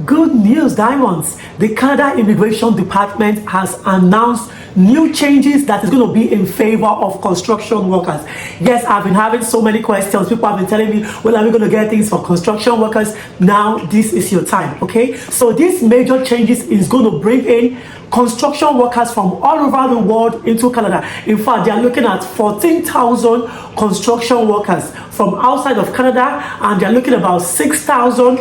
Good news, Diamonds. The Canada Immigration Department has announced new changes that is going to be in favor of construction workers. Yes, I've been having so many questions. People have been telling me, when are we going to get things for construction workers? Now, this is your time, okay? So these major changes is going to bring in construction workers from all over the world into Canada. In fact, they are looking at 14,000 construction workers from outside of Canada, and they're looking at about 6,000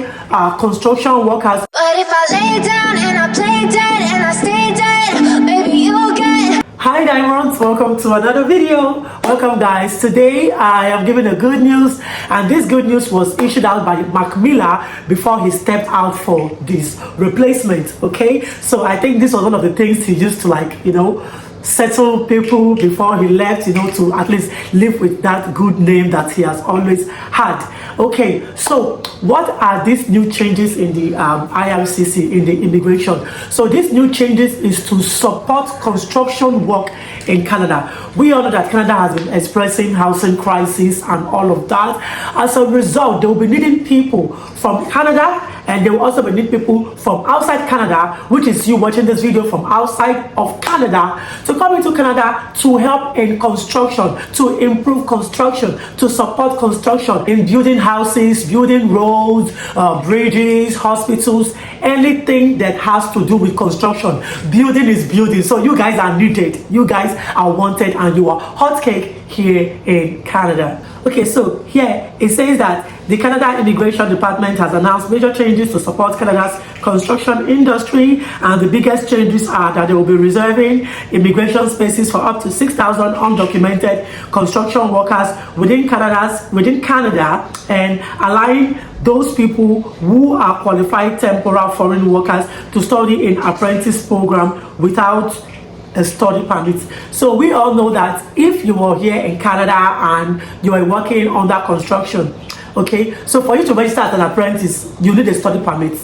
construction workers. But if I lay down and I play dead and I stay dead, maybe you'll get. Hi Diamonds, welcome to another video. Welcome guys. Today I am giving a good news, and this good news was issued out by Mac Miller before he stepped out for this replacement. Okay, so I think this was one of the things he used to settle people before he left, to at least live with that good name that he has always had. Okay, so what are these new changes in the IRCC, in the immigration? So these new changes is to support construction work in Canada. We all know that Canada has been expressing housing crisis and all of that. As a result, they will be needing people from Canada, and they will also be needing people from outside Canada, which is you watching this video from outside of Canada, to come into Canada to help in construction, to improve construction, to support construction in building houses, building roads, bridges, hospitals, anything that has to do with construction. Building is building, so you guys are needed, you guys are wanted, and you are hot cake here in Canada. Okay, so here it says that the Canada Immigration Department has announced major changes to support Canada's construction industry, and the biggest changes are that they will be reserving immigration spaces for up to 6,000 undocumented construction workers within Canada, and allowing those people who are qualified temporary foreign workers to study in apprentice program without a study permit. So we all know that if you are here in Canada and you are working under construction, okay, so for you to register as an apprentice, you need a study permit.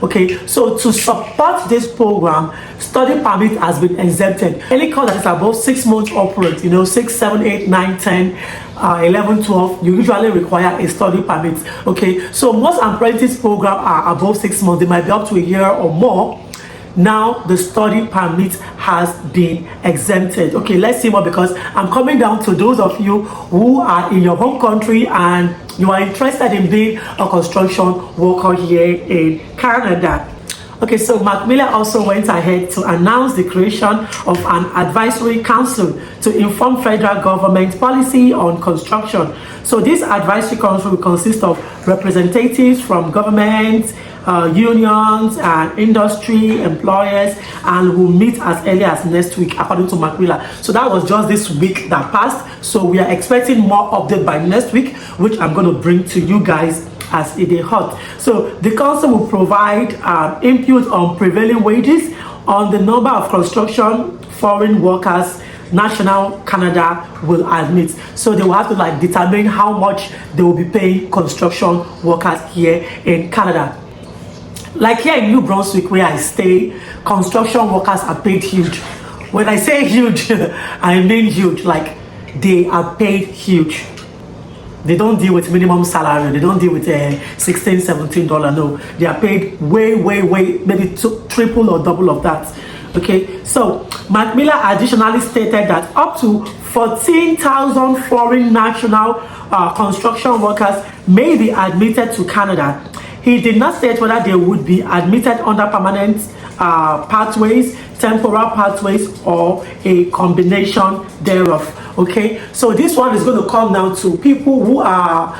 Okay, so to support this program, study permit has been exempted. Any course that is above 6 months operate, 6, 7, 8, 9, 10, 11, 12, you usually require a study permit. Okay, so most apprentice programs are above 6 months. They might be up to a year or more. Now the study permit has been exempted. Okay, let's see more, because I'm coming down to those of you who are in your home country and you are interested in being a construction worker here in Canada. Okay, so Mac Miller also went ahead to announce the creation of an advisory council to inform federal government policy on construction. So this advisory council will consist of representatives from government, unions and industry, employers, and will meet as early as next week, according to Mac Miller. So that was just this week that passed, so we are expecting more update by next week, which I'm going to bring to you guys as it is hot. So the council will provide input on prevailing wages, on the number of construction foreign workers National Canada will admit. So they will have to determine how much they will be paying construction workers here in Canada. Like here in New Brunswick, where I stay, construction workers are paid huge. When I say huge, I mean huge. Like, they are paid huge. They don't deal with minimum salary. They don't deal with $16, $17. No, they are paid way, maybe triple or double of that. Okay, so Mac Miller additionally stated that up to 14,000 foreign national construction workers may be admitted to Canada. He did not state whether they would be admitted under permanent pathways, temporal pathways, or a combination thereof. Okay, so this one is going to come down to people who are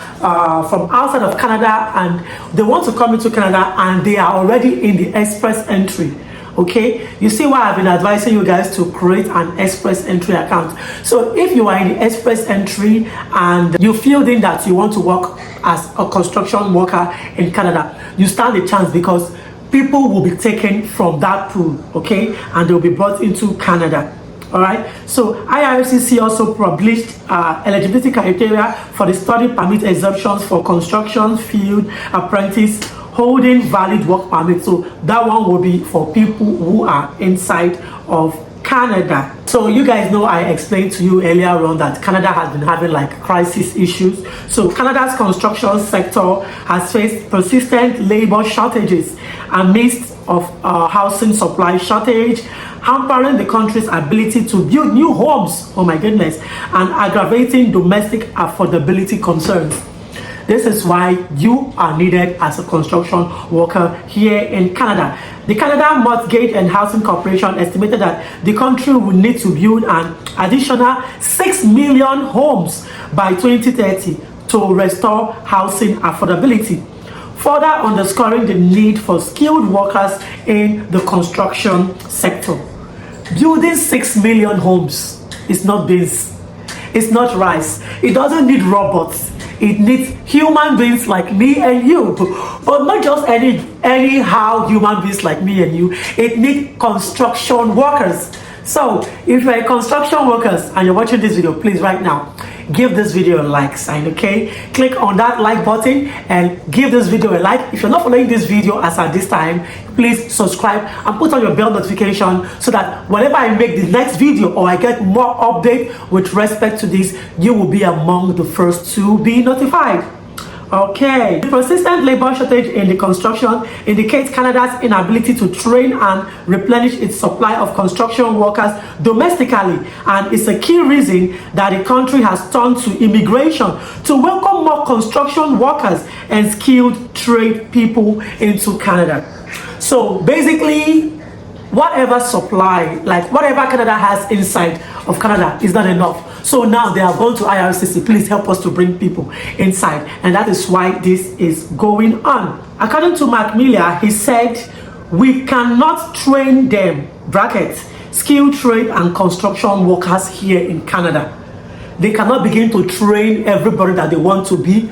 from outside of Canada, and they want to come into Canada and they are already in the express entry. Okay, you see why I've been advising you guys to create an express entry account. So if you are in the express entry and you feel in that you want to work as a construction worker in Canada, you stand a chance, because people will be taken from that pool, okay, and they'll be brought into Canada. All right, so IRCC also published eligibility criteria for the study permit exemptions for construction field apprentice holding valid work permit. So that one will be for people who are inside of Canada. So you guys know I explained to you earlier on that Canada has been having like crisis issues. So Canada's construction sector has faced persistent labor shortages amidst of housing supply shortage, hampering the country's ability to build new homes, oh my goodness, and aggravating domestic affordability concerns. This is why you are needed as a construction worker here in Canada. The Canada Mortgage and Housing Corporation estimated that the country will need to build an additional 6 million homes by 2030 to restore housing affordability, further underscoring the need for skilled workers in the construction sector. Building 6 million homes is not beans, it's not rice, it doesn't need robots. It needs human beings like me and you, but not just anyhow human beings like me and you. It needs construction workers. So if you're a construction workers and you're watching this video, please right now give this video a like sign, okay? Click on that like button and give this video a like. If you're not following this video as at this time, please subscribe and put on your bell notification so that whenever I make the next video or I get more update with respect to this, you will be among the first to be notified. Okay, the persistent labor shortage in the construction indicates Canada's inability to train and replenish its supply of construction workers domestically, and it's a key reason that the country has turned to immigration to welcome more construction workers and skilled trade people into Canada. So basically, whatever supply, like whatever Canada has inside of Canada is not enough. So now they are going to IRCC, please help us to bring people inside. And that is why this is going on. According to Mark Miller, he said, we cannot train them, brackets, skilled trade and construction workers here in Canada. They cannot begin to train everybody that they want to be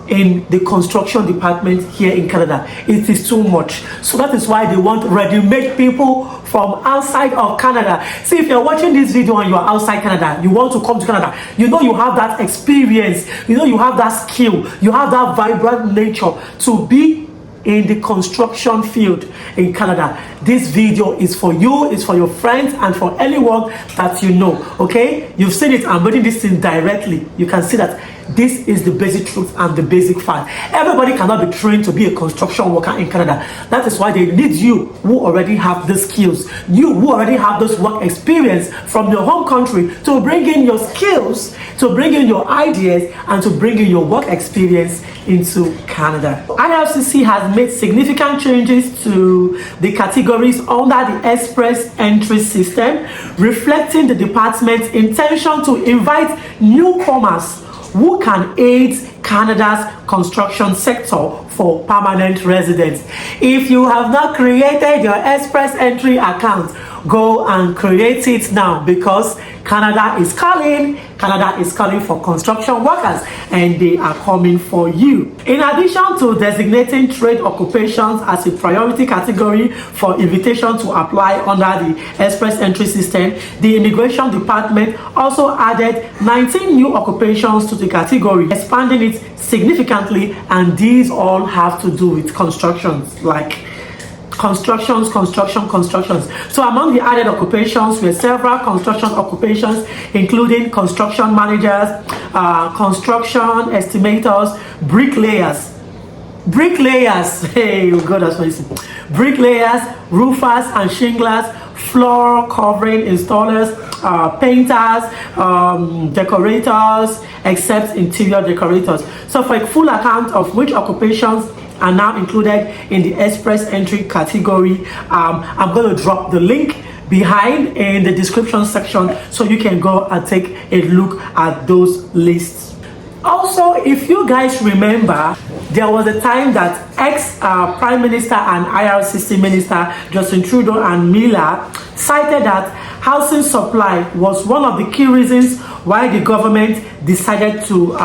in the construction department here in Canada. It is too much. So that is why they want ready-made people from outside of Canada. See, if you're watching this video and you're outside Canada, you want to come to Canada, you know you have that experience, you know you have that skill, you have that vibrant nature to be in the construction field in Canada. This video is for you, it's for your friends and for anyone that you know, okay? You've seen it, I'm reading this thing directly. You can see that this is the basic truth and the basic fact. Everybody cannot be trained to be a construction worker in Canada. That is why they need you who already have the skills, you who already have this work experience from your home country to bring in your skills, to bring in your ideas, and to bring in your work experience into Canada. IRCC has made significant changes to the categories under the express entry system, reflecting the department's intention to invite newcomers who can aid Canada's construction sector for permanent residents. If you have not created your express entry account, go and create it now, because Canada is calling. Canada is calling for construction workers and they are coming for you. In addition to designating trade occupations as a priority category for invitation to apply under the express entry system, the immigration department also added 19 new occupations to the category, expanding it significantly, and these all have to do with constructions, like constructions. So among the added occupations were several construction occupations, including construction managers, construction estimators, bricklayers, hey, oh God, that's what you bricklayers, roofers and shinglers, floor covering installers, painters, decorators, except interior decorators. So for a full account of which occupations are now included in the express entry category, I'm going to drop the link behind in the description section so you can go and take a look at those lists. Also, if you guys remember, there was a time that ex-Prime Minister and IRCC Minister Justin Trudeau and Miller cited that housing supply was one of the key reasons why the government decided to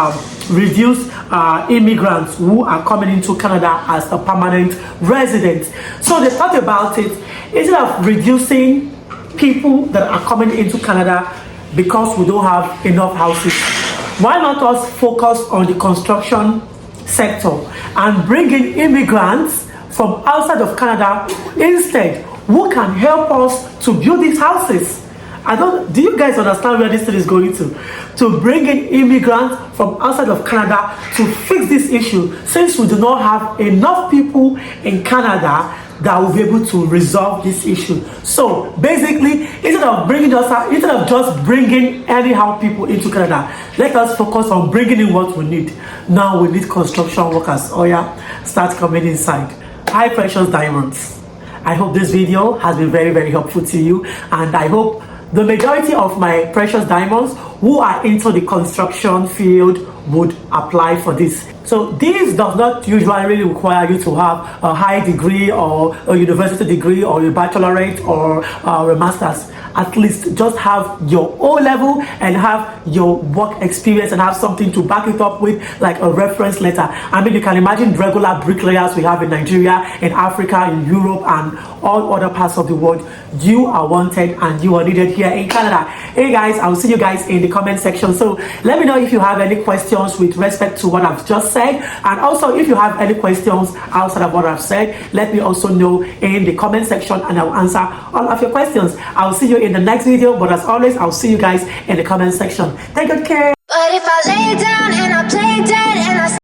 reduce immigrants who are coming into Canada as a permanent resident. So they thought about it, instead of reducing people that are coming into Canada because we don't have enough houses, why not us focus on the construction sector and bring in immigrants from outside of Canada instead, who can help us to build these houses? Do you guys understand where this thing is going to? To bring in immigrants from outside of Canada to fix this issue, since we do not have enough people in Canada that will be able to resolve this issue. So basically, instead of just bringing anyhow people into Canada, let us focus on bringing in what we need. Now we need construction workers. Oh yeah, start coming inside. Hi precious diamonds, I hope this video has been very, very helpful to you, and I hope the majority of my precious diamonds who are into the construction field would apply for this. So this does not usually really require you to have a high degree or a university degree or a bachelorate or a master's. At least just have your O level and have your work experience and have something to back it up with, like a reference letter. I mean, you can imagine regular bricklayers we have in Nigeria, in Africa, in Europe, and all other parts of the world. You are wanted and you are needed here in Canada. Hey guys, I will see you guys in the comment section. So let me know if you have any questions with respect to what I've just said, and also if you have any questions outside of what I've said, let me also know in the comment section and I'll answer all of your questions. I'll see you in the next video, but as always, I'll see you guys in the comment section. Take good care. But if I lay down and I play dead and I